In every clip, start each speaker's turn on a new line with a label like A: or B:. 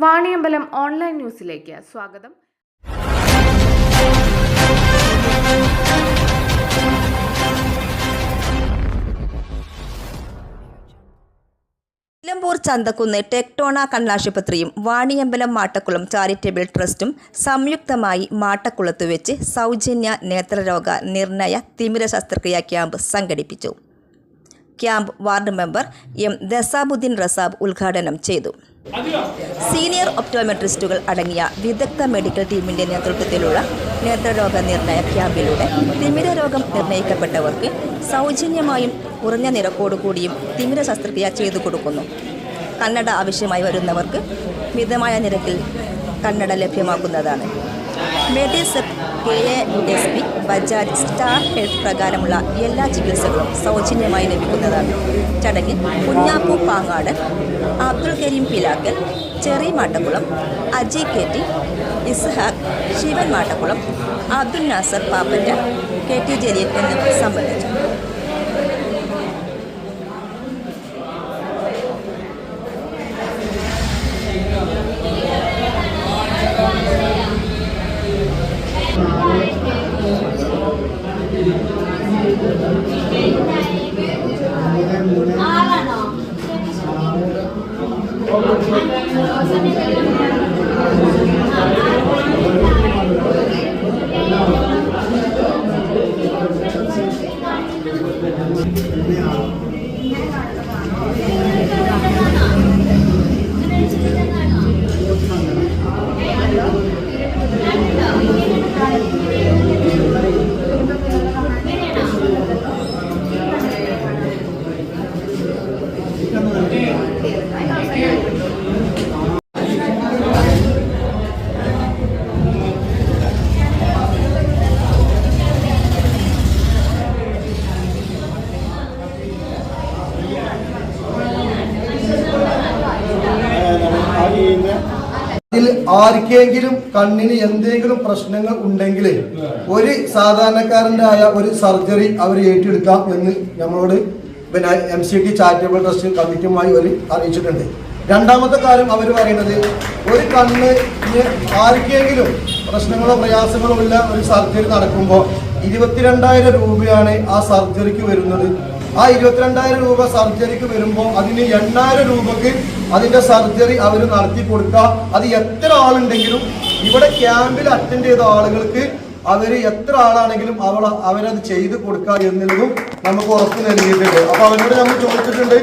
A: Vaniyambalam online ന്യൂസിലേക്ക് സ്വാഗതം.
B: നിലമ്പൂർ ചന്തക്കുന്ന് ടെക്ടോണ കണ്ണാശുപത്രിയും Vaniyambalam Mattakkulam charitable ട്രസ്റ്റും സംയുക്തമായി മാട്ടക്കുളത്ത് വെച്ച് സൗജന്യ നേത്രരോഗ നിർണയ തിമിര ശസ്ത്രക്രിയാ ക്യാമ്പ് സംഘടിപ്പിച്ചു. ക്യാമ്പ് വാർഡ് മെമ്പർ എം ദസാബുദ്ദീൻ റസാബ് ഉദ്ഘാടനം ചെയ്തു. സീനിയർ ഒപ്റ്റോമെട്രിസ്റ്റുകൾ അടങ്ങിയ വിദഗ്ധ മെഡിക്കൽ ടീമിന്റെ നേതൃത്വത്തിലുള്ള നേത്രരോഗ നിർണയ ക്യാമ്പിലൂടെ തിമിര രോഗം നിർണയിക്കപ്പെട്ടവർക്ക് സൗജന്യമായും കുറഞ്ഞ നിരക്കോടുകൂടിയും തിമിര ശസ്ത്രക്രിയ ചെയ്തു കൊടുക്കുന്നു. കണ്ണട ആവശ്യമായി വരുന്നവർക്ക് മിതമായ നിരക്കിൽ കണ്ണട ലഭ്യമാക്കുന്നതാണ്. Medisep KASP Bajaj Star Health പ്രകാരമുള്ള എല്ലാ ചികിത്സകളും സൗജന്യമായി ലഭിക്കുന്നതാണ്. ചടങ്ങിൽ കുഞ്ഞാപ്പു പാങ്ങാടൻ, അബ്ദുൽ കരീം പിലാക്കൽ, ചെറി മാട്ടക്കുളം, അജി KT, ഇസ്ഹാഖ്, ശിവൻ മാട്ടക്കുളം, അബ്ദുൽ നാസർ പാപ്പറ്റ, KT ജലീൽ എന്നിവർ സംബന്ധിച്ചു.
C: ആർക്കെങ്കിലും കണ്ണിന് എന്തെങ്കിലും പ്രശ്നങ്ങൾ ഉണ്ടെങ്കിൽ ഒരു സാധാരണക്കാരൻ്റെ ആയ ഒരു സർജറി അവർ ഏറ്റെടുക്കാം എന്ന് നമ്മളോട് പിന്നെ MCT ചാരിറ്റബിൾ ട്രസ്റ്റ് കമ്മിറ്റിയുമായി അവർ അറിയിച്ചിട്ടുണ്ട്. രണ്ടാമത്തെ കാര്യം അവർ പറയുന്നത്, ഒരു കണ്ണിന് ആർക്കെങ്കിലും പ്രശ്നങ്ങളോ പ്രയാസങ്ങളോ ഉള്ള ഒരു സർജറി നടക്കുമ്പോൾ 22,000 രൂപയാണ് ആ സർജറിക്ക് വരുന്നത്. ആ 22,000 രൂപ സർജറിക്ക് വരുമ്പോൾ അതിന് 8,000 രൂപക്ക് അതിന്റെ സർജറി അവർ നടത്തി കൊടുക്കുക. അത് എത്ര ആളുണ്ടെങ്കിലും ഇവിടെ ക്യാമ്പിൽ അറ്റൻഡ് ചെയ്ത ആളുകൾക്ക് അവർ എത്ര ആളാണെങ്കിലും അവരത് ചെയ്ത് കൊടുക്കുക എന്നുള്ളതും നമുക്ക് ഉറപ്പ് നൽകിയിട്ടുണ്ട്. അപ്പൊ അവരോട് നമ്മൾ ചോദിച്ചിട്ടുണ്ട്,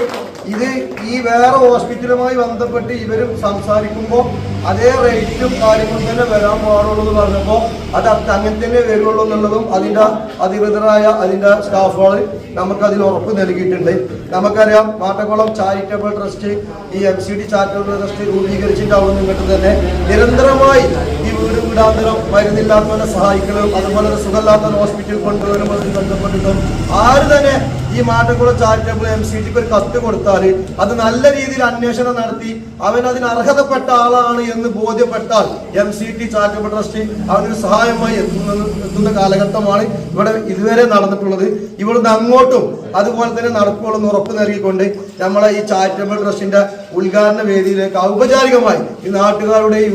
C: ഇത് ഈ വേറെ ഹോസ്പിറ്റലുമായി ബന്ധപ്പെട്ട് ഇവരും സംസാരിക്കുമ്പോൾ അതേ റേറ്റും കാര്യങ്ങളും തന്നെ വരാൻ പാടുള്ളൂ എന്ന് പറഞ്ഞപ്പോൾ അത് അങ്ങനെ തന്നെ വരുള്ളൂ എന്നുള്ളതും അതിൻ്റെ അധികൃതരായ അതിൻ്റെ സ്റ്റാഫുകൾ നമുക്ക് അതിൽ ഉറപ്പ് നൽകിയിട്ടുണ്ട്. നമുക്കറിയാം, മാട്ടക്കുളം ചാരിറ്റബിൾ ട്രസ്റ്റ് ഈ MCT ചാരിറ്റബിൾ ട്രസ്റ്റ് രൂപീകരിച്ചിട്ട് അവിടെ നിന്നിട്ട് തന്നെ നിരന്തരമായി ഈ വീടാന്തരം മരുന്നില്ലാത്തവരെ സഹായിക്കലും അതുപോലെ സുഖമില്ലാത്തവരെ ഹോസ്പിറ്റലിൽ കൊണ്ടുവരുന്നതുമായി ബന്ധപ്പെട്ടിട്ടും ആര് തന്നെ ഈ മാട്ടക്കുളം ചാരിറ്റബിൾ MCTക്ക് ഒരു കത്ത് കൊടുത്താൽ അത് നല്ല രീതിയിൽ അന്വേഷണം നടത്തി അവൻ അതിന് അർഹതപ്പെട്ട ആളാണ് എന്ന് ബോധ്യപ്പെട്ടാൽ MCT ചാരിറ്റബിൾ ട്രസ്റ്റ് അവനൊരു സഹായമായി എത്തുന്ന കാലഘട്ടമാണ് ഇവിടെ ഇതുവരെ നടന്നിട്ടുള്ളത്. ഇവിടുന്ന് അങ്ങോട്ടും അതുപോലെ തന്നെ നടക്കുമെന്ന് ഉറപ്പ് നൽകിക്കൊണ്ട് നമ്മളെ ഈ ചാരിറ്റബിൾ ട്രസ്റ്റിന്റെ ഉദ്ഘാടന വേദിയിലേക്ക് ഔപചാരികമായി ഈ നാട്ടുകാരുടെയും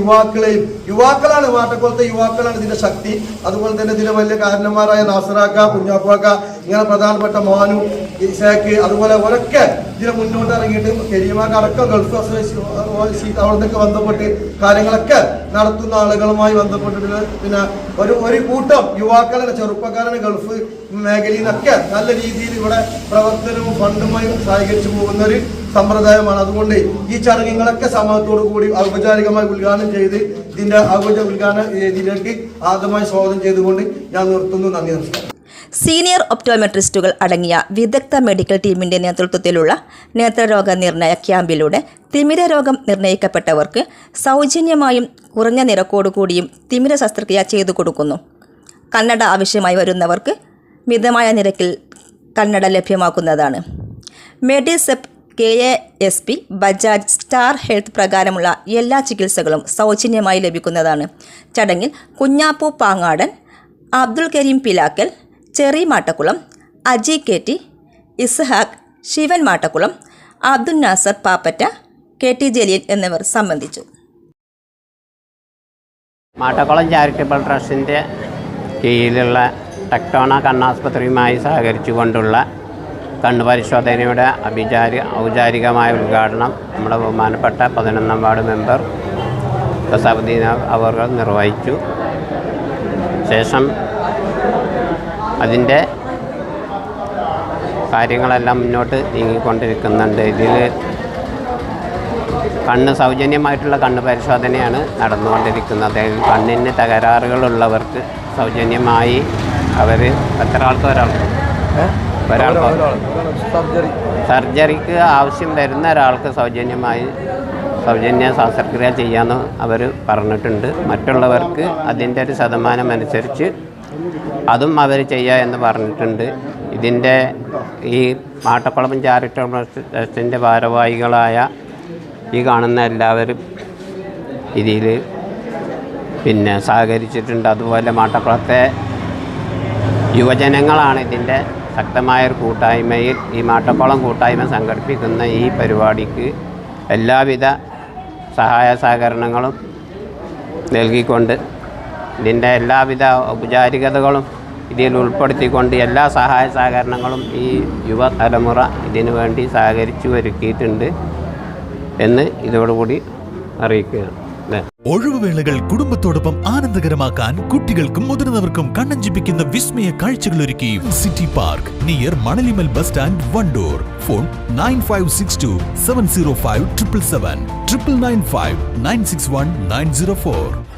C: യുവാക്കളാണ്, മാട്ടക്കുളത്തെ യുവാക്കളാണ് ഇതിന്റെ ശക്തി. അതുപോലെ തന്നെ ഇതിന്റെ വലിയ കാരണന്മാരായ നാസറാക്ക, കുഞ്ഞാപ്പാക്ക, ഇങ്ങനെ പ്രധാനപ്പെട്ട മാനു, ഇസാക്ക്, അതുപോലെ അവരൊക്കെ ഇതിനെ മുന്നോട്ട് ഇറങ്ങിയിട്ട് കരീമാക്ക് അടക്കം ഗൾഫ് അവിടുന്നൊക്കെ ബന്ധപ്പെട്ട് കാര്യങ്ങളൊക്കെ നടത്തുന്ന ആളുകളുമായി ബന്ധപ്പെട്ടിട്ട് പിന്നെ ഒരു കൂട്ടം യുവാക്കളെ ചെറുപ്പക്കാരാണ് ഗൾഫ് മേഖലയിൽ നിന്നൊക്കെ നല്ല രീതിയിൽ ഇവിടെ പ്രവർത്തനവും ഫണ്ടുമായി സഹകരിച്ചു പോകുന്ന ഒരു സമ്പ്രദായമാണ്. അതുകൊണ്ട് ഈ ചടങ്ങുകളൊക്കെ സമയത്തോടു കൂടി ഔപചാരികമായി ഉദ്ഘാടനം ചെയ്ത് ഇതിന്റെ ഔപചാരിക ഉദ്ഘാടന രീതിയിലേക്ക് ആദ്യമായി സ്വാഗതം ചെയ്തുകൊണ്ട് ഞാൻ നിർത്തുന്നു. നന്ദി, നമസ്കാരം.
B: സീനിയർ ഒപ്റ്റോമെട്രിസ്റ്റുകൾ അടങ്ങിയ വിദഗ്ധ മെഡിക്കൽ ടീമിന്റെ നേതൃത്വത്തിലുള്ള നേത്രരോഗ നിർണയ ക്യാമ്പിലൂടെ തിമിര രോഗം നിർണയിക്കപ്പെട്ടവർക്ക് സൗജന്യമായും കുറഞ്ഞ നിരക്കോടുകൂടിയും തിമിര ശസ്ത്രക്രിയ ചെയ്തു കൊടുക്കുന്നു. കണ്ണട ആവശ്യമായി വരുന്നവർക്ക് മിതമായ നിരക്കിൽ കണ്ണട ലഭ്യമാക്കുന്നതാണ്. Medisep KASP Bajaj Star Health പ്രകാരമുള്ള എല്ലാ ചികിത്സകളും സൗജന്യമായി ലഭിക്കുന്നതാണ്. ചടങ്ങിൽ കുഞ്ഞാപ്പു പാങ്ങാടൻ, അബ്ദുൽ കരീം പിലാക്കൽ, ചെറി മാട്ടക്കുളം, അജി KT, ഇസ്ഹാഖ്, ശിവൻ മാട്ടക്കുളം, അബ്ദുൽ നാസർ പാപ്പറ്റ, KT ജലീൽ എന്നിവർ സംബന്ധിച്ചു.
D: മാട്ടക്കുളം ചാരിറ്റബിൾ ട്രസ്റ്റിൻ്റെ കീഴിലുള്ള ടെക്ടോണ കണ്ണാസ്പത്രിയുമായി സഹകരിച്ചുകൊണ്ടുള്ള കണ്ണ് പരിശോധനയുടെ ഔപചാരികമായ ഉദ്ഘാടനം നമ്മുടെ ബഹുമാനപ്പെട്ട 11-ാം വാർഡ് മെമ്പർ സബദീന അവർ നിർവഹിച്ചു. ശേഷം അതിൻ്റെ കാര്യങ്ങളെല്ലാം മുന്നോട്ട് നീങ്ങിക്കൊണ്ടിരിക്കുന്നുണ്ട്. ഇതിൽ സൗജന്യമായിട്ടുള്ള കണ്ണ് പരിശോധനയാണ് നടന്നുകൊണ്ടിരിക്കുന്നത്. കണ്ണിന് തകരാറുകളുള്ളവർക്ക് സൗജന്യമായി അവർ സർജറിക്ക് ആവശ്യം വരുന്ന ഒരാൾക്ക് സൗജന്യ ശസ്ത്രക്രിയ ചെയ്യാമെന്ന് അവർ പറഞ്ഞിട്ടുണ്ട്. മറ്റുള്ളവർക്ക് അതിൻ്റെ ഒരു ശതമാനം അനുസരിച്ച് അതും അവർ ചെയ്യുക എന്ന് പറഞ്ഞിട്ടുണ്ട്. ഇതിൻ്റെ ഈ മാട്ടക്കുളം ചാരിറ്റബിൾ ട്രസ്റ്റിൻ്റെ ഭാരവാഹികളായ ഈ കാണുന്ന എല്ലാവരും ഇതിൽ സഹകരിച്ചിട്ടുണ്ട്. അതുപോലെ മാട്ടക്കുളത്തെ യുവജനങ്ങളാണ് ഇതിൻ്റെ ശക്തമായൊരു കൂട്ടായ്മയിൽ ഈ മാട്ടക്കുളം കൂട്ടായ്മ സംഘടിപ്പിക്കുന്ന ഈ പരിപാടിക്ക് എല്ലാവിധ സഹായ സഹകരണങ്ങളും നൽകിക്കൊണ്ട് ഇതിൻ്റെ എല്ലാവിധ ഔപചാരികതകളും ഇതിൽ ഉൾപ്പെടുത്തിക്കൊണ്ട് എല്ലാ സഹായ സഹകരണങ്ങളും ഈ യുവതലമുറ ഇതിനു വേണ്ടി സഹകരിച്ചു ഒരുക്കിയിട്ടുണ്ട് എന്ന് ഇതോടുകൂടി അറിയിക്കുകയാണ്.
E: ഒഴിവുവേളകൾ കുടുംബത്തോടൊപ്പം ആനന്ദകരമാക്കാൻ കുട്ടികൾക്കും മുതിർന്നവർക്കും കണ്ണഞ്ചിപ്പിക്കുന്ന വിസ്മയ കാഴ്ചകൾ ഒരുക്കി city park near Manalimal bus stand, Wandoor. Phone 9562 705 777 995 961 904.